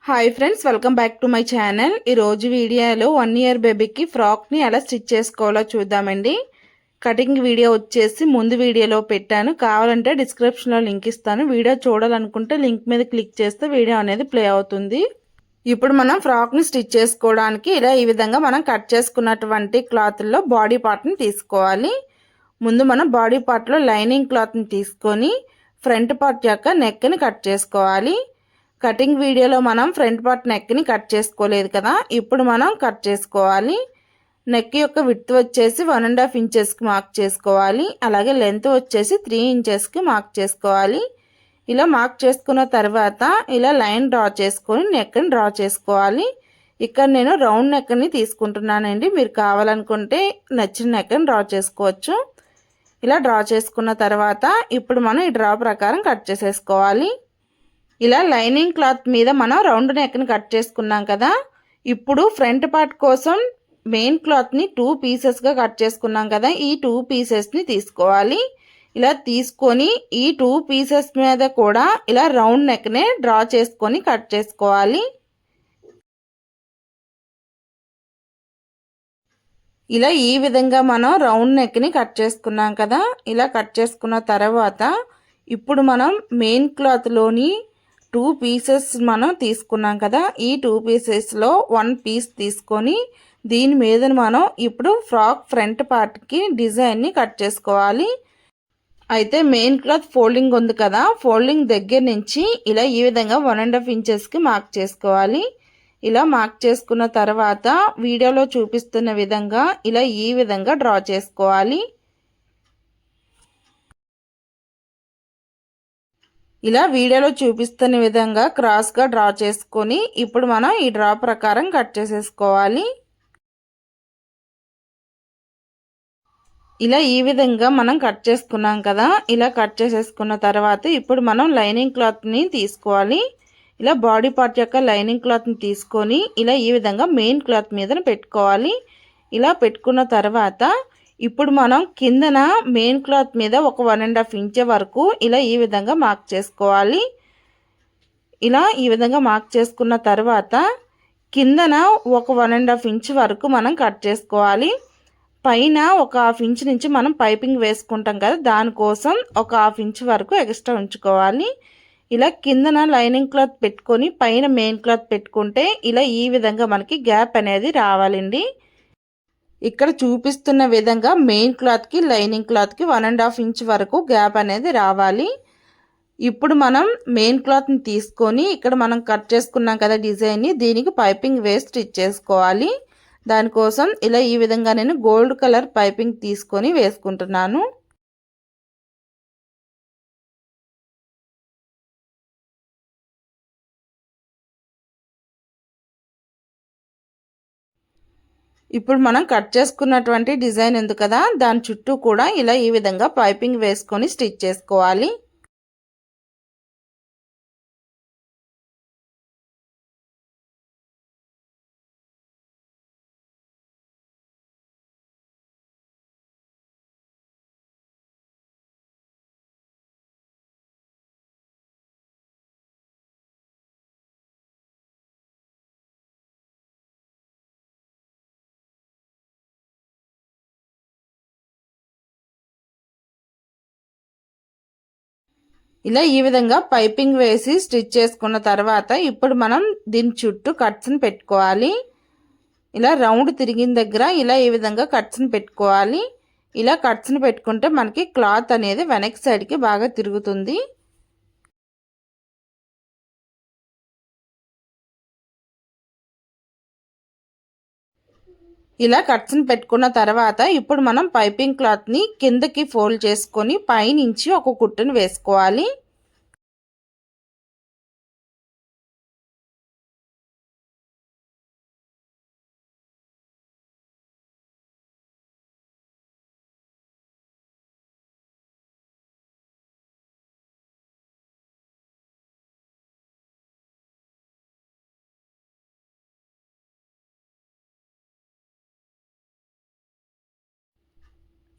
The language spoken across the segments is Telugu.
Hi friends, welcome back to my channel. ఈరోజు వీడియోలో 1 ఇయర్ బేబీకి ఫ్రాక్ని ఎలా స్టిచ్ చేసుకోవాలో చూద్దామండి. కటింగ్ వీడియో వచ్చేసి ముందు వీడియోలో పెట్టాను, కావాలంటే డిస్క్రిప్షన్లో లింక్ ఇస్తాను. వీడియో చూడాలనుకుంటే లింక్ మీద క్లిక్ చేస్తే వీడియో అనేది ప్లే అవుతుంది. ఇప్పుడు మనం ఫ్రాక్ని స్టిచ్ చేసుకోవడానికి ఇలా ఈ విధంగా మనం కట్ చేసుకున్నటువంటి క్లాత్లో బాడీ పార్ట్ని తీసుకోవాలి. ముందు మనం బాడీ పార్ట్లో లైనింగ్ క్లాత్ని తీసుకొని ఫ్రంట్ పార్ట్ యొక్క నెక్ని కట్ చేసుకోవాలి. కటింగ్ వీడియోలో మనం ఫ్రంట్ పార్ట్ నెక్ని కట్ చేసుకోలేదు కదా, ఇప్పుడు మనం కట్ చేసుకోవాలి. నెక్ యొక్క విడ్త్ వచ్చేసి 1.5 ఇంచెస్కి మార్క్ చేసుకోవాలి. అలాగే లెంత్ వచ్చేసి 3 ఇంచెస్కి మార్క్ చేసుకోవాలి. ఇలా మార్క్ చేసుకున్న తర్వాత ఇలా లైన్ డ్రా చేసుకొని నెక్ని డ్రా చేసుకోవాలి. ఇక్కడ నేను రౌండ్ నెక్ని తీసుకుంటున్నానండి, మీరు కావాలనుకుంటే నచ్చిన నెక్ని డ్రా చేసుకోవచ్చు. ఇలా డ్రా చేసుకున్న తర్వాత ఇప్పుడు మనం ఈ డ్రా ప్రకారం కట్ చేసేసుకోవాలి. ఇలా లైనింగ్ క్లాత్ మీద మనం రౌండ్ నెక్ని కట్ చేసుకున్నాం కదా, ఇప్పుడు ఫ్రంట్ పార్ట్ కోసం మెయిన్ క్లాత్ని 2 పీసెస్గా కట్ చేసుకున్నాం కదా, ఈ 2 పీసెస్ని తీసుకోవాలి. ఇలా తీసుకొని ఈ 2 పీసెస్ మీద కూడా ఇలా రౌండ్ నెక్నే డ్రా చేసుకొని కట్ చేసుకోవాలి. ఇలా ఈ విధంగా మనం రౌండ్ నెక్ని కట్ చేసుకున్నాం కదా, ఇలా కట్ చేసుకున్న తర్వాత ఇప్పుడు మనం మెయిన్ క్లాత్లోని 2 పీసెస్ మనం తీసుకున్నాం కదా, ఈ 2 పీసెస్లో 1 పీస్ తీసుకొని దీని మీద మనం ఇప్పుడు ఫ్రాక్ ఫ్రంట్ పార్ట్కి డిజైన్ని కట్ చేసుకోవాలి. అయితే మెయిన్ క్లాత్ ఫోల్డింగ్ ఉంది కదా, ఫోల్డింగ్ దగ్గర నుంచి ఇలా ఈ విధంగా 1.5 ఇంచెస్కి మార్క్ చేసుకోవాలి. ఇలా మార్క్ చేసుకున్న తర్వాత వీడియోలో చూపిస్తున్న విధంగా ఇలా ఈ విధంగా డ్రా చేసుకోవాలి. ఇలా వీడియోలో చూపిస్తున్న విధంగా క్రాస్గా డ్రా చేసుకొని ఇప్పుడు మనం ఈ డ్రా ప్రకారం కట్ చేసేసుకోవాలి. ఇలా ఈ విధంగా మనం కట్ చేసుకున్నాం కదా, ఇలా కట్ చేసేసుకున్న తర్వాత ఇప్పుడు మనం లైనింగ్ క్లాత్ని తీసుకోవాలి. ఇలా బాడీ పార్ట్ యొక్క లైనింగ్ క్లాత్ని తీసుకొని ఇలా ఈ విధంగా మెయిన్ క్లాత్ మీద పెట్టుకోవాలి. ఇలా పెట్టుకున్న తర్వాత ఇప్పుడు మనం కిందన మెయిన్ క్లాత్ మీద ఒక 1.5 ఇంచ్ వరకు ఇలా ఈ విధంగా మార్క్ చేసుకోవాలి. ఇలా ఈ విధంగా మార్క్ చేసుకున్న తర్వాత కిందన ఒక 1.5 ఇంచ్ వరకు మనం కట్ చేసుకోవాలి. పైన ఒక 1/2 ఇంచ్ నుంచి మనం పైపింగ్ వేసుకుంటాం కదా, దానికోసం ఒక 1/2 ఇంచ్ వరకు ఎక్స్ట్రా ఉంచుకోవాలి. ఇలా కిందన లైనింగ్ క్లాత్ పెట్టుకొని పైన మెయిన్ క్లాత్ పెట్టుకుంటే ఇలా ఈ విధంగా మనకి గ్యాప్ అనేది రావాలండి. ఇక్కడ చూపిస్తున్న విధంగా మెయిన్ క్లాత్కి లైనింగ్ క్లాత్కి 1.5 ఇంచ్ వరకు గ్యాప్ అనేది రావాలి. ఇప్పుడు మనం మెయిన్ క్లాత్ని తీసుకొని ఇక్కడ మనం కట్ చేసుకున్నాం కదా డిజైన్ని, దీనికి పైపింగ్ వేసి స్టిచ్ చేసుకోవాలి. దానికోసం ఇలా ఈ విధంగా నేను గోల్డ్ కలర్ పైపింగ్ తీసుకొని వేసుకుంటున్నాను. ఇప్పుడు మనం కట్ చేసుకున్నటువంటి డిజైన్ ఉంది కదా, దాని చుట్టూ కూడా ఇలా ఈ విధంగా పైపింగ్ వేసుకొని స్టిచ్ చేసుకోవాలి. ఇలా ఈ విధంగా పైపింగ్ వేసి స్టిచ్ చేసుకున్న తర్వాత ఇప్పుడు మనం దీని చుట్టూ కట్స్ని పెట్టుకోవాలి. ఇలా రౌండ్ తిరిగిన దగ్గర ఇలా ఈ విధంగా కట్స్ని పెట్టుకోవాలి. ఇలా కట్స్ని పెట్టుకుంటే మనకి క్లాత్ అనేది వెనక్ సైడ్కి బాగా తిరుగుతుంది. ఇలా కట్స్ని పెట్టుకున్న తర్వాత ఇప్పుడు మనం పైపింగ్ క్లాత్ని కిందకి ఫోల్డ్ చేసుకొని పైనుంచి ఒక కుట్టును వేసుకోవాలి.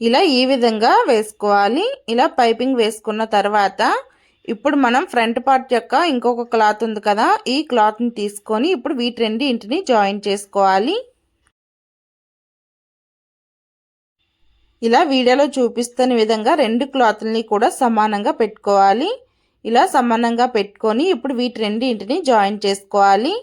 ఇలా ఈ విధంగా వేసుకోవాలి. ఇలా పైపింగ్ వేసుకున్న తర్వాత ఇప్పుడు మనం ఫ్రంట్ పార్ట్ యొక్క ఇంకొక క్లాత్ ఉంది కదా, ఈ క్లాత్ని తీసుకొని ఇప్పుడు వీటి రెండింటిని జాయిన్ చేసుకోవాలి. ఇలా వీడియోలో చూపిస్తున్న విధంగా రెండు క్లాత్లని కూడా సమానంగా పెట్టుకోవాలి. ఇలా సమానంగా పెట్టుకొని ఇప్పుడు వీటి రెండింటిని జాయిన్ చేసుకోవాలి.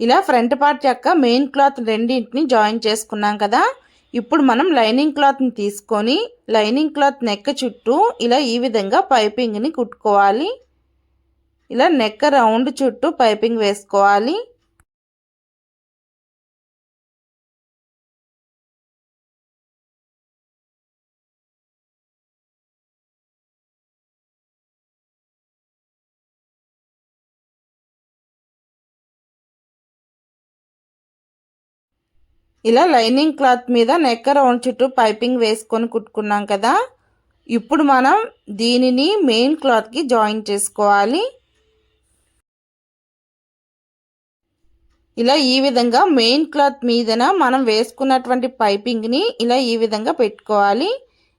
ఇలా ఫ్రంట్ పార్ట్ యొక్క మెయిన్ క్లాత్ రెండింటిని జాయిన్ చేసుకున్నాం కదా. ఇప్పుడు మనం లైనింగ్ క్లాత్ని తీసుకొని లైనింగ్ క్లాత్ నెక్ చుట్టూ ఇలా ఈ విధంగా పైపింగ్ని కుట్టుకోవాలి. ఇలా నెక్ రౌండ్ చుట్టూ పైపింగ్ వేసుకోవాలి. ఇలా లైనింగ్ క్లాత్ మీద నెక్ రౌండ్ చుట్టూ పైపింగ్ వేసుకొని కుట్టుకున్నాం కదా. ఇప్పుడు మనం దీనిని మెయిన్ క్లాత్కి జాయిన్ చేసుకోవాలి. ఇలా ఈ విధంగా మెయిన్ క్లాత్ మీదన మనం వేసుకున్నటువంటి పైపింగ్ని ఇలా ఈ విధంగా పెట్టుకోవాలి.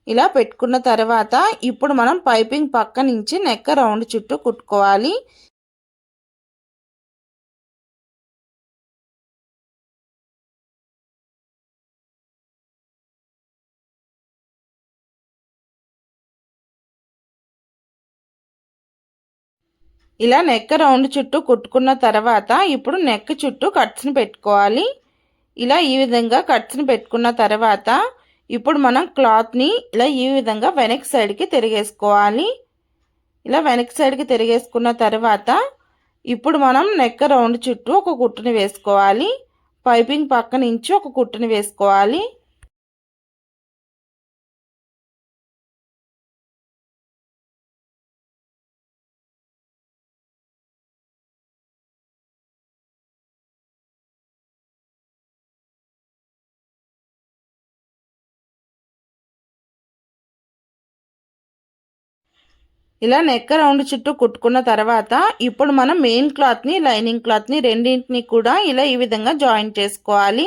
ఇలా పెట్టుకున్న తర్వాత ఇప్పుడు మనం పైపింగ్ పక్క నుంచి నెక్ రౌండ్ చుట్టూ కుట్టుకోవాలి. ఇలా నెక్ రౌండ్ చుట్టూ కుట్టుకున్న తర్వాత ఇప్పుడు నెక్ చుట్టూ కట్స్ని పెట్టుకోవాలి. ఇలా ఈ విధంగా కట్స్ని పెట్టుకున్న తర్వాత ఇప్పుడు మనం క్లాత్ని ఇలా ఈ విధంగా వెనక్ సైడ్కి తిరిగేసుకోవాలి. ఇలా వెనక్ సైడ్కి తిరిగేసుకున్న తర్వాత ఇప్పుడు మనం నెక్ రౌండ్ చుట్టూ ఒక కుట్టుని వేసుకోవాలి. పైపింగ్ పక్క నుంచి ఒక కుట్టుని వేసుకోవాలి. ఇలా నెక్ రౌండ్ చుట్టూ కుట్టుకున్న తర్వాత ఇప్పుడు మనం మెయిన్ క్లాత్ని లైనింగ్ క్లాత్ని రెండింటిని కూడా ఇలా ఈ విధంగా జాయిన్ చేసుకోవాలి.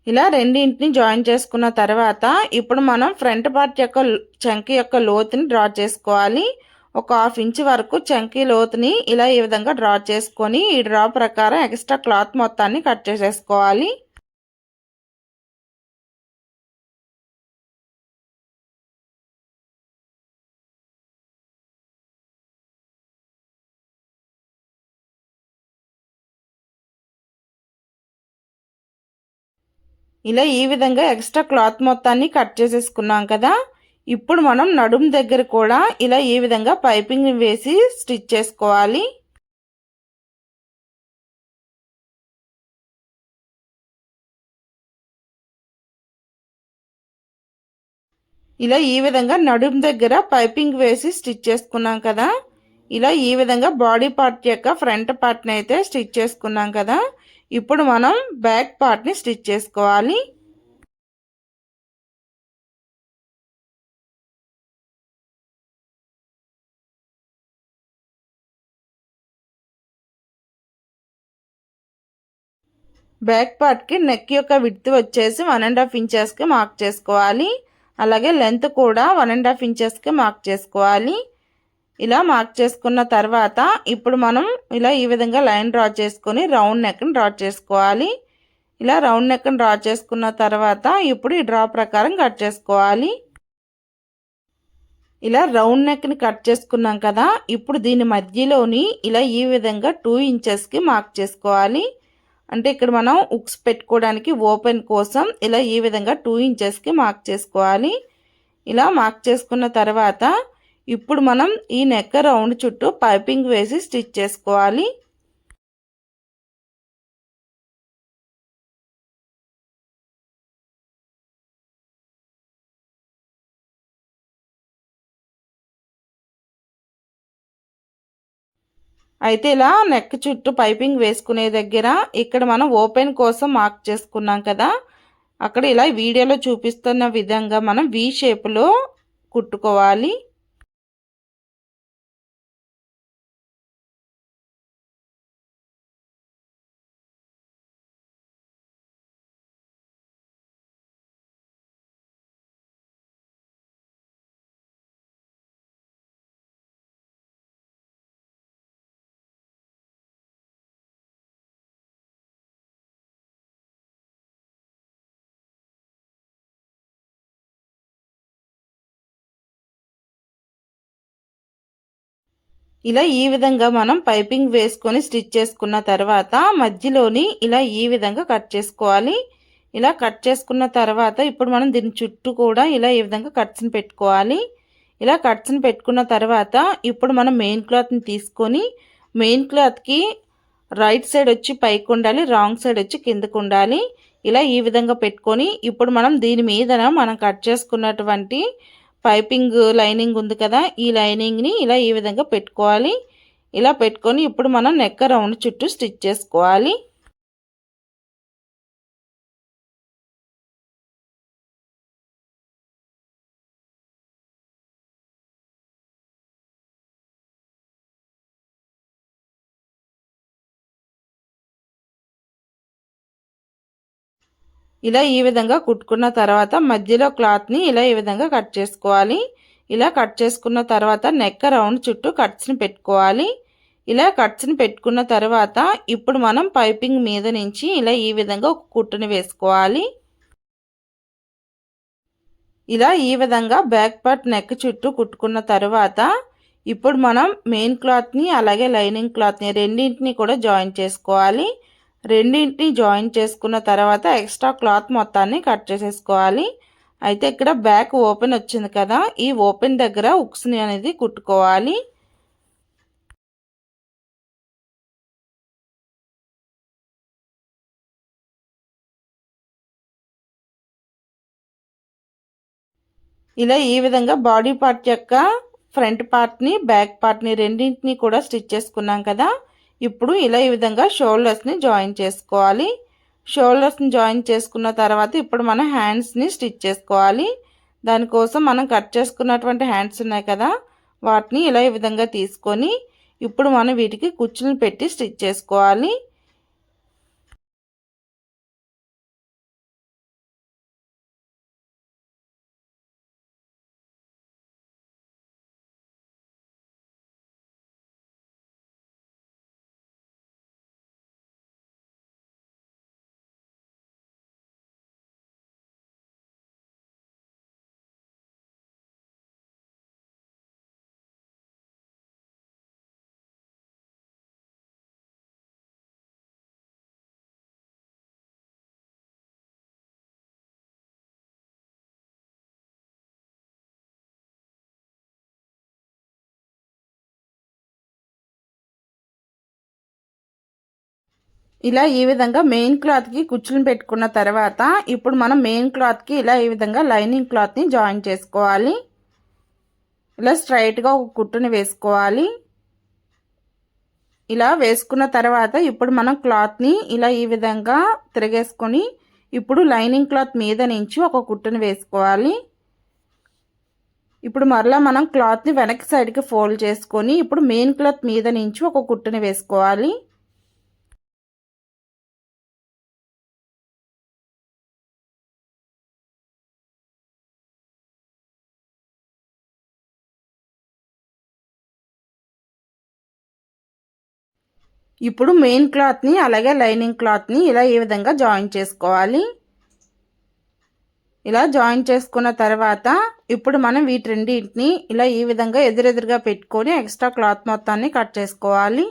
ఇలా రెండింటిని జాయిన్ చేసుకున్న తర్వాత ఇప్పుడు మనం ఫ్రంట్ పార్ట్ యొక్క చంకీ యొక్క లోతుని డ్రా చేసుకోవాలి. ఒక 1/2 ఇంచ్ వరకు చంకీ లోతుని ఇలా ఈ విధంగా డ్రా చేసుకొని ఈ డ్రా ప్రకారం ఎక్స్ట్రా క్లాత్ మొత్తాన్ని కట్ చేసేసుకోవాలి. ఇలా ఈ విధంగా ఎక్స్ట్రా క్లాత్ మొత్తాన్ని కట్ చేసేసుకున్నాం కదా. ఇప్పుడు మనం నడుము దగ్గర కూడా ఇలా ఈ విధంగా పైపింగ్ వేసి స్టిచ్ చేసుకోవాలి. ఇలా ఈ విధంగా నడుము దగ్గర పైపింగ్ వేసి స్టిచ్ చేసుకున్నాం కదా. ఇలా ఈ విధంగా బాడీ పార్ట్ యొక్క ఫ్రంట్ పార్ట్ని అయితే స్టిచ్ చేసుకున్నాం కదా. ఇప్పుడు మనం బ్యాక్ పార్ట్ని స్టిచ్ చేసుకోవాలి. బ్యాక్ పార్ట్కి నెక్ యొక్క విడ్త్ వచ్చేసి 1.5 ఇంచెస్కి మార్క్ చేసుకోవాలి. అలాగే లెంత్ కూడా 1.5 ఇంచెస్కి మార్క్ చేసుకోవాలి. ఇలా మార్క్ చేసుకున్న తర్వాత ఇప్పుడు మనం ఇలా ఈ విధంగా లైన్ డ్రా చేసుకొని రౌండ్ నెక్ని డ్రా చేసుకోవాలి. ఇలా రౌండ్ నెక్ని డ్రా చేసుకున్న తర్వాత ఇప్పుడు ఈ డ్రా ప్రకారం కట్ చేసుకోవాలి. ఇలా రౌండ్ నెక్ని కట్ చేసుకున్నాం కదా. ఇప్పుడు దీని మధ్యలోని ఇలా ఈ విధంగా 2 ఇంచెస్కి మార్క్ చేసుకోవాలి. అంటే ఇక్కడ మనం ఉక్స్ పెట్టుకోవడానికి ఓపెన్ కోసం ఇలా ఈ విధంగా 2 ఇంచెస్కి మార్క్ చేసుకోవాలి. ఇలా మార్క్ చేసుకున్న తర్వాత ఇప్పుడు మనం ఈ నెక్ రౌండ్ చుట్టూ పైపింగ్ వేసి స్టిచ్ చేసుకోవాలి. అయితే ఇలా నెక్ చుట్టూ పైపింగ్ వేసుకునే దగ్గర ఇక్కడ మనం ఓపెన్ కోసం మార్క్ చేసుకున్నాం కదా. అక్కడ ఇలా వీడియోలో చూపిస్తున్న విధంగా మనం వి షేప్లో కుట్టుకోవాలి. ఇలా ఈ విధంగా మనం పైపింగ్ వేసుకొని స్టిచ్ చేసుకున్న తర్వాత మధ్యలోని ఇలా ఈ విధంగా కట్ చేసుకోవాలి. ఇలా కట్ చేసుకున్న తర్వాత ఇప్పుడు మనం దీని చుట్టూ కూడా ఇలా ఈ విధంగా కట్స్ని పెట్టుకోవాలి. ఇలా కట్స్ని పెట్టుకున్న తర్వాత ఇప్పుడు మనం మెయిన్ క్లాత్ని తీసుకొని మెయిన్ క్లాత్కి రైట్ సైడ్ వచ్చి పైకి ఉండాలి, రాంగ్ సైడ్ వచ్చి కిందకు ఉండాలి. ఇలా ఈ విధంగా పెట్టుకొని ఇప్పుడు మనం దీని మీదన మనం కట్ చేసుకున్నటువంటి పైపింగ్ లైనింగ్ ఉంది కదా, ఈ లైనింగ్ని ఇలా ఈ విధంగా పెట్టుకోవాలి. ఇలా పెట్టుకొని ఇప్పుడు మనం నెక్ రౌండ్ చుట్టూ స్టిచ్ చేసుకోవాలి. ఇలా ఈ విధంగా కుట్టుకున్న తర్వాత మధ్యలో క్లాత్ని ఇలా ఈ విధంగా కట్ చేసుకోవాలి. ఇలా కట్ చేసుకున్న తర్వాత నెక్ రౌండ్ చుట్టూ కట్స్ని పెట్టుకోవాలి. ఇలా కట్స్ని పెట్టుకున్న తర్వాత ఇప్పుడు మనం పైపింగ్ మీద నుంచి ఇలా ఈ విధంగా ఒక కుట్టుని వేసుకోవాలి. ఇలా ఈ విధంగా బ్యాక్ పార్ట్ నెక్ చుట్టూ కుట్టుకున్న తర్వాత ఇప్పుడు మనం మెయిన్ క్లాత్ని అలాగే లైనింగ్ క్లాత్ని రెండింటిని కూడా జాయిన్ చేసుకోవాలి. రెండింటిని జాయిన్ చేసుకున్న తర్వాత ఎక్స్ట్రా క్లాత్ మొత్తాన్ని కట్ చేసేసుకోవాలి. అయితే ఇక్కడ బ్యాక్ ఓపెన్ వచ్చింది కదా, ఈ ఓపెన్ దగ్గర హుక్స్ని అనేది కుట్టుకోవాలి. ఇలా ఈ విధంగా బాడీ పార్ట్ యొక్క ఫ్రంట్ పార్ట్ని బ్యాక్ పార్ట్ని రెండింటిని కూడా స్టిచ్ చేసుకున్నాం కదా, ఇప్పుడు ఇలా ఈ విధంగా షోల్డర్స్ని జాయిన్ చేసుకోవాలి. షోల్డర్స్ని జాయిన్ చేసుకున్న తర్వాత ఇప్పుడు మనం హ్యాండ్స్ని స్టిచ్ చేసుకోవాలి. దానికోసం మనం కట్ చేసుకున్నటువంటి హ్యాండ్స్ ఉన్నాయి కదా, వాటిని ఇలా ఈ విధంగా తీసుకొని ఇప్పుడు మనం వీటికి కుచ్చులను పెట్టి స్టిచ్ చేసుకోవాలి. ఇలా ఈ విధంగా మెయిన్ క్లాత్కి కుచ్చులను పెట్టుకున్న తర్వాత ఇప్పుడు మనం మెయిన్ క్లాత్కి ఇలా ఈ విధంగా లైనింగ్ క్లాత్ని జాయిన్ చేసుకోవాలి. ఇలా స్ట్రైట్గా ఒక కుట్టుని వేసుకోవాలి. ఇలా వేసుకున్న తర్వాత ఇప్పుడు మనం క్లాత్ని ఇలా ఈ విధంగా తిరగేసుకొని ఇప్పుడు లైనింగ్ క్లాత్ మీద నుంచి ఒక కుట్టుని వేసుకోవాలి. ఇప్పుడు మరలా మనం క్లాత్ని వెనక్కి సైడ్కి ఫోల్డ్ చేసుకొని ఇప్పుడు మెయిన్ క్లాత్ మీద నుంచి ఒక కుట్టుని వేసుకోవాలి. ఇప్పుడు మెయిన్ క్లాత్ని అలాగే లైనింగ్ క్లాత్ని ఇలా ఈ విధంగా జాయిన్ చేసుకోవాలి. ఇలా జాయిన్ చేసుకున్న తర్వాత ఇప్పుడు మనం వీటి రెండింటిని ఇలా ఈ విధంగా ఎదురెదురుగా పెట్టుకొని ఎక్స్ట్రా క్లాత్ మొత్తాన్ని కట్ చేసుకోవాలి.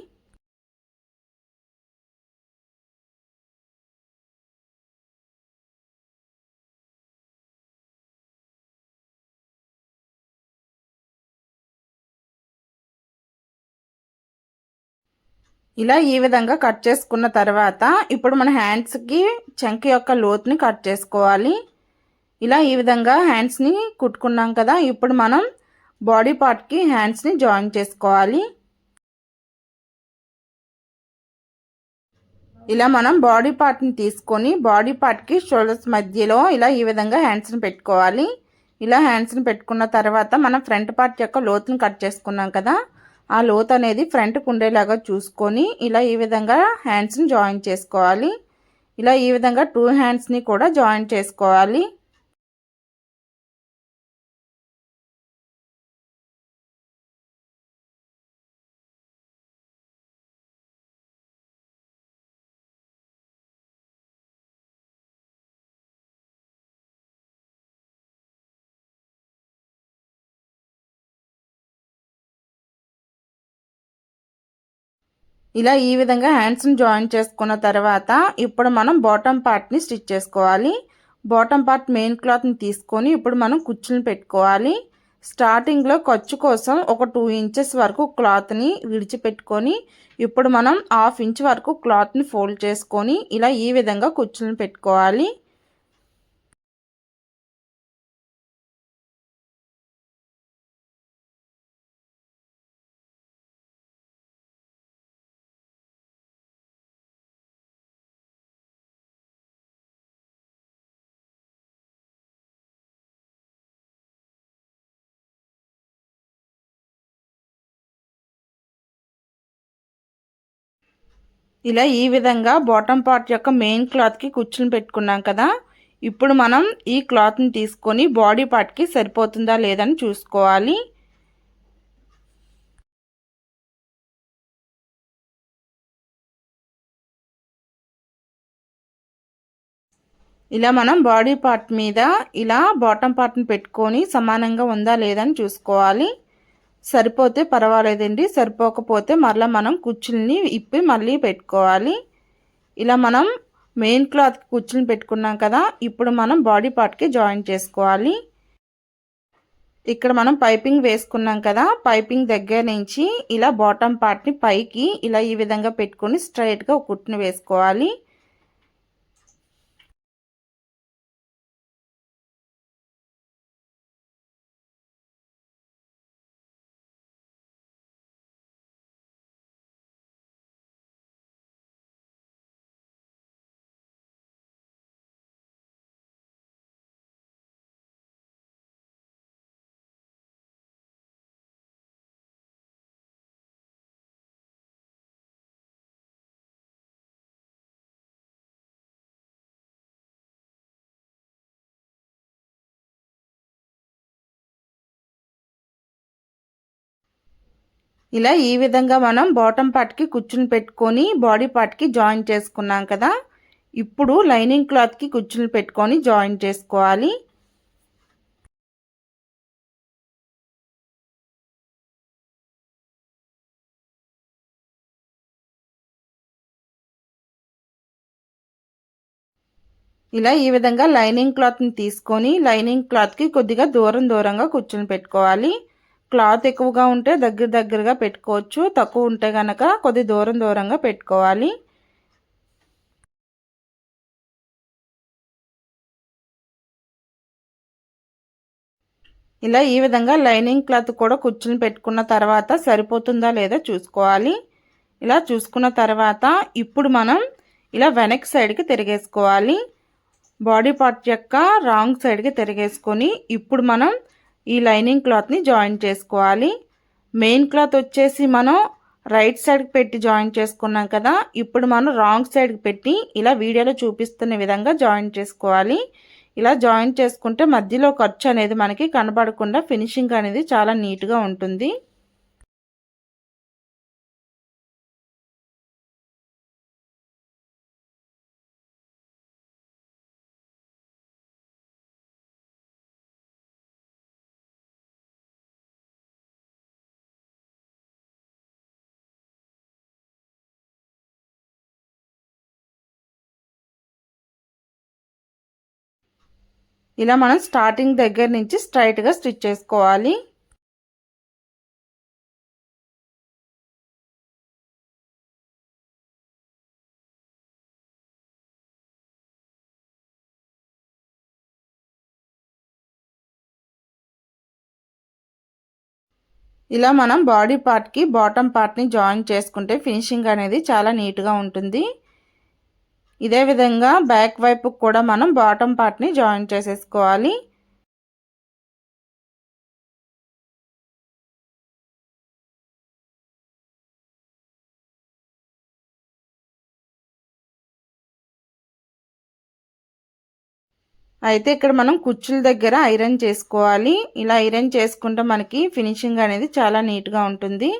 ఇలా ఈ విధంగా కట్ చేసుకున్న తర్వాత ఇప్పుడు మన హ్యాండ్స్కి చంక యొక్క లోతుని కట్ చేసుకోవాలి. ఇలా ఈ విధంగా హ్యాండ్స్ని కుట్టుకున్నాం కదా, ఇప్పుడు మనం బాడీ పార్ట్కి హ్యాండ్స్ని జాయిన్ చేసుకోవాలి. ఇలా మనం బాడీ పార్ట్ని తీసుకొని బాడీ పార్ట్కి షోల్డర్స్ మధ్యలో ఇలా ఈ విధంగా హ్యాండ్స్ని పెట్టుకోవాలి. ఇలా హ్యాండ్స్ని పెట్టుకున్న తర్వాత మనం ఫ్రంట్ పార్ట్ యొక్క లోతుని కట్ చేసుకున్నాం కదా, ఆ లోతు అనేది ఫ్రంట్కి ఉండేలాగా చూసుకొని ఇలా ఈ విధంగా హ్యాండ్స్ని జాయిన్ చేసుకోవాలి. ఇలా ఈ విధంగా 2 హ్యాండ్స్ని కూడా జాయిన్ చేసుకోవాలి. ఇలా ఈ విధంగా హ్యాండ్స్ని జాయిన్ చేసుకున్న తర్వాత ఇప్పుడు మనం బాటమ్ పార్ట్ని స్టిచ్ చేసుకోవాలి. బాటమ్ పార్ట్ మెయిన్ క్లాత్ని తీసుకొని ఇప్పుడు మనం కుచ్చులను పెట్టుకోవాలి. స్టార్టింగ్లో ఖర్చు కోసం ఒక 2 ఇంచెస్ వరకు క్లాత్ని విడిచిపెట్టుకొని ఇప్పుడు మనం 1/2 ఇంచ్ వరకు క్లాత్ని ఫోల్డ్ చేసుకొని ఇలా ఈ విధంగా కుచ్చులను పెట్టుకోవాలి. ఇలా ఈ విధంగా బాటమ్ పార్ట్ యొక్క మెయిన్ క్లాత్కి కుచ్చులను పెట్టుకున్నాం కదా, ఇప్పుడు మనం ఈ క్లాత్ని తీసుకొని బాడీ పార్ట్కి సరిపోతుందా లేదని చూసుకోవాలి. ఇలా మనం బాడీ పార్ట్ మీద ఇలా బాటమ్ పార్ట్ని పెట్టుకొని సమానంగా ఉందా లేదని చూసుకోవాలి. సరిపోతే పర్వాలేదండి, సరిపోకపోతే మరలా మనం కుచ్చుల్ని ఇప్పి మళ్ళీ పెట్టుకోవాలి. ఇలా మనం మెయిన్ క్లాత్కి కుచ్చులను పెట్టుకున్నాం కదా, ఇప్పుడు మనం బాడీ పార్ట్కి జాయిన్ చేసుకోవాలి. ఇక్కడ మనం పైపింగ్ వేసుకున్నాం కదా, పైపింగ్ దగ్గర నుంచి ఇలా బాటమ్ పార్ట్ని పైకి ఇలా ఈ విధంగా పెట్టుకొని స్ట్రైట్గా ఒక కుట్టును వేసుకోవాలి. ఇలా ఈ విధంగా మనం బాటమ్ పార్ట్కి కుచ్చులను పెట్టుకొని బాడీ పార్ట్కి జాయిన్ చేసుకున్నాం కదా, ఇప్పుడు లైనింగ్ క్లాత్కి కుచ్చులను పెట్టుకొని జాయిన్ చేసుకోవాలి. ఇలా ఈ విధంగా లైనింగ్ క్లాత్ని తీసుకొని లైనింగ్ క్లాత్కి కొద్దిగా దూరంగా కుచ్చులను పెట్టుకోవాలి. క్లాత్ ఎక్కువగా ఉంటే దగ్గరగా పెట్టుకోవచ్చు, తక్కువ ఉంటే కనుక కొద్ది దూరంగా పెట్టుకోవాలి. ఇలా ఈ విధంగా లైనింగ్ క్లాత్ కూడా కుచ్చులను పెట్టుకున్న తర్వాత సరిపోతుందా లేదా చూసుకోవాలి. ఇలా చూసుకున్న తర్వాత ఇప్పుడు మనం ఇలా వెనక్ సైడ్కి తిరిగేసుకోవాలి. బాడీ పార్ట్ యొక్క రాంగ్ సైడ్కి తిరిగేసుకొని ఇప్పుడు మనం ఈ లైనింగ్ క్లాత్ని జాయిన్ చేసుకోవాలి. మెయిన్ క్లాత్ వచ్చేసి మనం రైట్ సైడ్కి పెట్టి జాయిన్ చేసుకున్నాం కదా, ఇప్పుడు మనం రాంగ్ సైడ్కి పెట్టి ఇలా వీడియోలో చూపిస్తున్న విధంగా జాయిన్ చేసుకోవాలి. ఇలా జాయిన్ చేసుకుంటే మధ్యలో ఖర్చు అనేది మనకి కనబడకుండా ఫినిషింగ్ అనేది చాలా నీట్గా ఉంటుంది. ఇలా మనం స్టార్టింగ్ దగ్గర నుంచి స్ట్రైట్గా స్టిచ్ చేసుకోవాలి. ఇలా మనం బాడీ పార్ట్కి బాటమ్ పార్ట్ని జాయిన్ చేసుకుంటే ఫినిషింగ్ అనేది చాలా నీట్గా ఉంటుంది. ఇదే విధంగా బ్యాక్ వైపు కూడా మనం బాటమ్ పార్ట్ని జాయిన్ చేసేసుకోవాలి. అయితే ఇక్కడ మనం కుచ్చుల దగ్గర ఐరన్ చేసుకోవాలి. ఇలా ఐరన్ చేసుకుంటే మనకి ఫినిషింగ్ అనేది చాలా నీట్గా ఉంటుంది.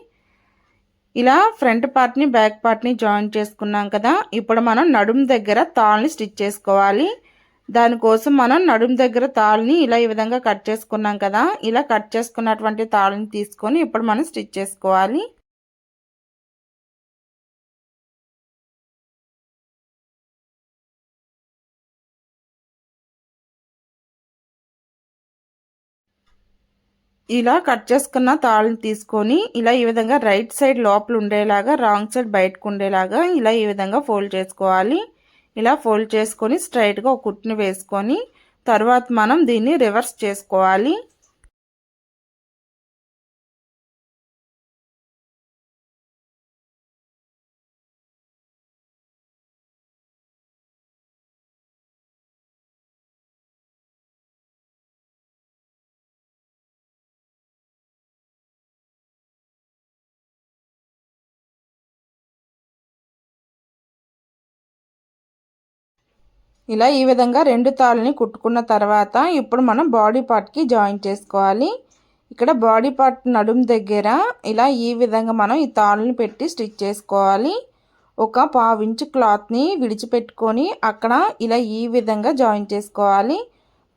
ఇలా ఫ్రంట్ పార్ట్ని బ్యాక్ పార్ట్ని జాయిన్ చేసుకున్నాం కదా. ఇప్పుడు మనం నడుము దగ్గర తాళ్ళని స్టిచ్ చేసుకోవాలి. దానికోసం మనం నడుము దగ్గర తాళ్ళని ఇలా ఈ విధంగా కట్ చేసుకున్నాం కదా. ఇలా కట్ చేసుకున్నటువంటి తాళ్ళని తీసుకొని ఇప్పుడు మనం స్టిచ్ చేసుకోవాలి. ఇలా కట్ చేసుకున్న తాళ్ళని తీసుకొని ఇలా ఈ విధంగా రైట్ సైడ్ లోపల ఉండేలాగా, రాంగ్ సైడ్ బయటకు ఉండేలాగా ఇలా ఈ విధంగా ఫోల్డ్ చేసుకోవాలి. ఇలా ఫోల్డ్ చేసుకొని స్ట్రైట్గా ఒక కుట్టుని వేసుకొని తర్వాత మనం దీన్ని రివర్స్ చేసుకోవాలి. ఇలా ఈ విధంగా రెండు తాళ్ళని కుట్టుకున్న తర్వాత ఇప్పుడు మనం బాడీ పార్ట్కి జాయిన్ చేసుకోవాలి. ఇక్కడ బాడీ పార్ట్ నడుము దగ్గర ఇలా ఈ విధంగా మనం ఈ తాళ్ళని పెట్టి స్టిచ్ చేసుకోవాలి. ఒక 1/2 ఇంచు క్లాత్ని విడిచిపెట్టుకొని అక్కడ ఇలా ఈ విధంగా జాయిన్ చేసుకోవాలి.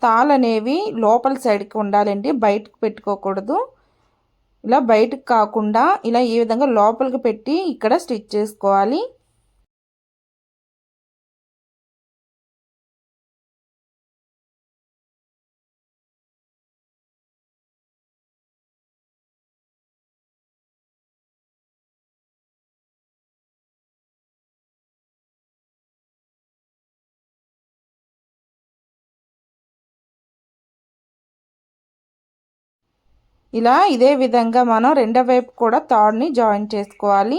తాళ్ళు అనేవి లోపల సైడ్కి ఉండాలండి, బయటకు పెట్టుకోకూడదు. ఇలా బయటకు కాకుండా ఇలా ఈ విధంగా లోపలికి పెట్టి ఇక్కడ స్టిచ్ చేసుకోవాలి. ఇలా ఇదే విధంగా మనం రెండో వైపు కూడా తాడుని జాయిన్ చేసుకోవాలి.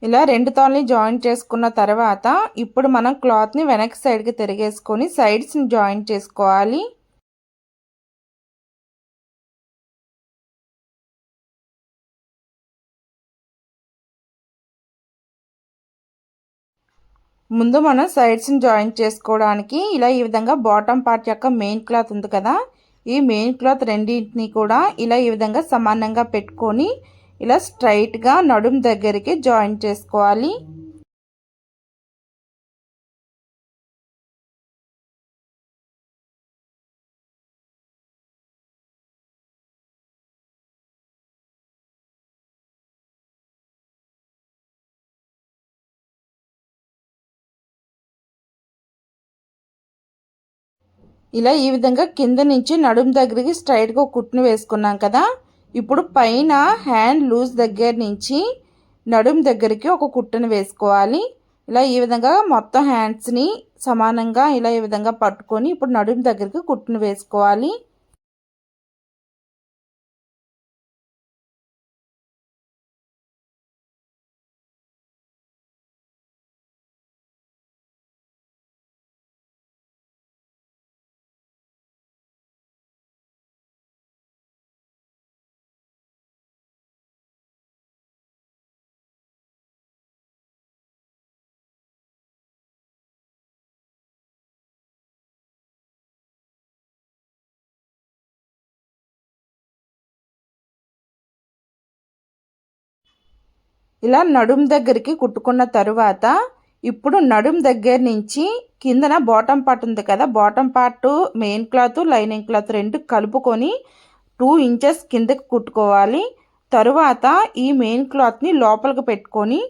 ఇలా రెండు తాళ్ళని జాయిన్ చేసుకున్న తర్వాత ఇప్పుడు మనం క్లాత్ని వెనక్కి సైడ్కి తిరిగేసుకొని సైడ్స్ని జాయిన్ చేసుకోవాలి. ముందు మనం సైడ్స్ని జాయిన్ చేసుకోవడానికి ఇలా ఈ విధంగా బాటమ్ పార్ట్ యొక్క మెయిన్ క్లాత్ ఉంది కదా, ఈ మెయిన్ క్లాత్ రెండింటిని కూడా ఇలా ఈ విధంగా సమానంగా పెట్టుకొని ఇలా స్ట్రైట్గా నడుము దగ్గరికి జాయిన్ చేసుకోవాలి. ఇలా ఈ విధంగా కింద నుంచి నడుము దగ్గరికి స్ట్రైట్గా కుట్టును వేసుకున్నాం కదా. ఇప్పుడు పైన హ్యాండ్ లూజ్ దగ్గర నుంచి నడుము దగ్గరికి ఒక కుట్టును వేసుకోవాలి. ఇలా ఈ విధంగా మొత్తం హ్యాండ్స్ని సమానంగా ఇలా ఈ విధంగా పట్టుకొని ఇప్పుడు నడుము దగ్గరికి కుట్టును వేసుకోవాలి. ఇలా నడుము దగ్గరికి కుట్టుకున్న తరువాత ఇప్పుడు నడుము దగ్గర నుంచి కిందన బాటమ్ పార్ట్ ఉంది కదా, bottom part main cloth lining cloth రెండు కలుపుకొని 2 ఇంచెస్ కిందకి కుట్టుకోవాలి. తరువాత ఈ మెయిన్ క్లాత్ని లోపలికి పెట్టుకొని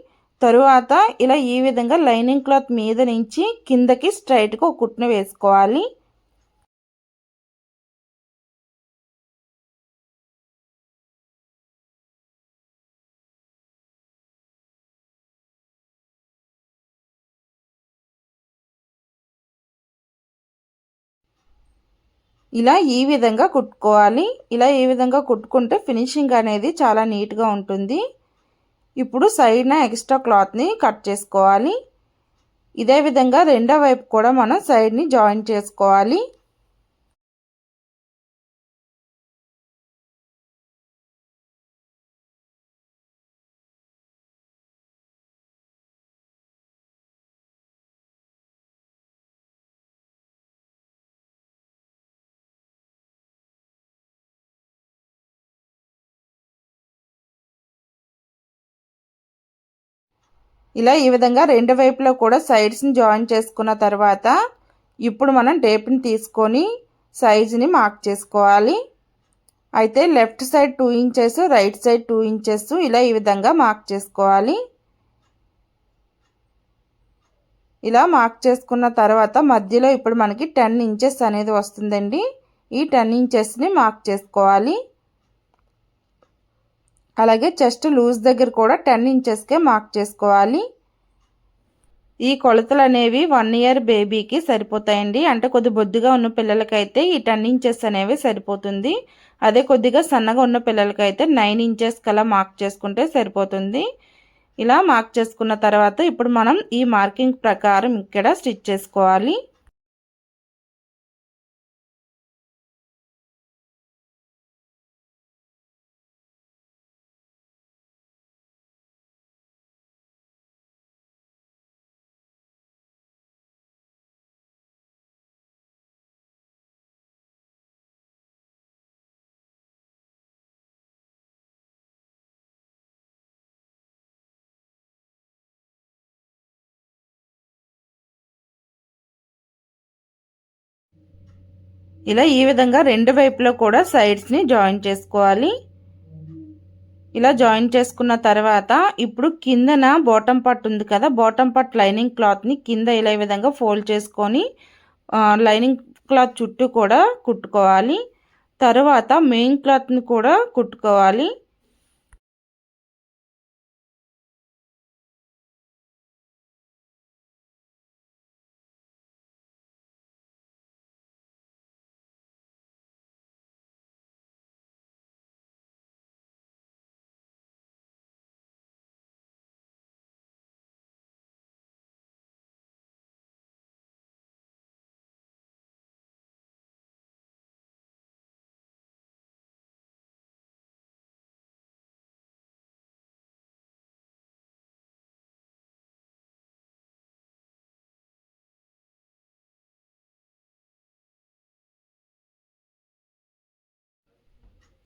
తరువాత ఇలా ఈ విధంగా లైనింగ్ క్లాత్ మీద నుంచి కిందకి స్ట్రైట్గా ఒక కుట్టును వేసుకోవాలి. ఇలా ఈ విధంగా కుట్టుకోవాలి. ఇలా ఈ విధంగా కుట్టుకుంటే ఫినిషింగ్ అనేది చాలా నీట్గా ఉంటుంది. ఇప్పుడు సైడ్న ఎక్స్ట్రా క్లాత్ని కట్ చేసుకోవాలి. ఇదే విధంగా రెండో వైపు కూడా మనం సైడ్ని జాయిన్ చేసుకోవాలి. ఇలా ఈ విధంగా రెండు వైపులా కూడా సైడ్స్ని జాయిన్ చేసుకున్న తర్వాత ఇప్పుడు మనం టేప్ని తీసుకొని సైజుని మార్క్ చేసుకోవాలి. అయితే left side 2 inches, right side 2 inches ఇలా ఈ విధంగా మార్క్ చేసుకోవాలి. ఇలా మార్క్ చేసుకున్న తర్వాత మధ్యలో ఇప్పుడు మనకి 10 ఇంచెస్ అనేది వస్తుందండి. ఈ 10 ఇంచెస్ని మార్క్ చేసుకోవాలి. అలాగే చెస్ట్ లూజ్ దగ్గర కూడా 10 ఇంచెస్కే మార్క్ చేసుకోవాలి. ఈ కొలతలు అనేవి 1 ఇయర్ బేబీకి సరిపోతాయండి. అంటే కొద్ది బొద్దుగా ఉన్న పిల్లలకైతే ఈ 10 ఇంచెస్ అనేవి సరిపోతుంది. అదే కొద్దిగా సన్నగా ఉన్న పిల్లలకైతే 9 ఇంచెస్ కలా మార్క్ చేసుకుంటే సరిపోతుంది. ఇలా మార్క్ చేసుకున్న తర్వాత ఇప్పుడు మనం ఈ మార్కింగ్ ప్రకారం ఇక్కడ స్టిచ్ చేసుకోవాలి. ఇలా ఈ విధంగా రెండు వైపులో కూడా సైడ్స్ని జాయిన్ చేసుకోవాలి. ఇలా జాయిన్ చేసుకున్న తర్వాత ఇప్పుడు కిందన బాటమ్ పార్ట్ ఉంది కదా, బాటమ్ పార్ట్ లైనింగ్ క్లాత్ని కింద ఇలా ఈ విధంగా ఫోల్డ్ చేసుకొని లైనింగ్ క్లాత్ చుట్టూ కూడా కుట్టుకోవాలి. తర్వాత మెయిన్ క్లాత్ని కూడా కుట్టుకోవాలి.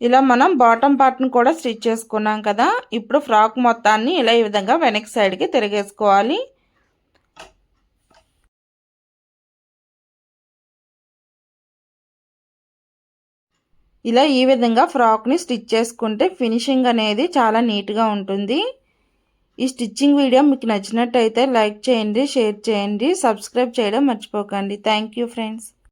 ఇలా మనం బాటమ్ పార్ట్ని కూడా స్టిచ్ చేసుకున్నాం కదా, ఇప్పుడు ఫ్రాక్ మొత్తాన్ని ఇలా ఈ విధంగా వెనక్ సైడ్కి తిరిగేసుకోవాలి. ఇలా ఈ విధంగా ఫ్రాక్ని స్టిచ్ చేసుకుంటే ఫినిషింగ్ అనేది చాలా నీట్గా ఉంటుంది. ఈ స్టిచ్చింగ్ వీడియో మీకు నచ్చినట్టయితే లైక్ చేయండి, షేర్ చేయండి, సబ్స్క్రైబ్ చేయడం మర్చిపోకండి. Thank you friends.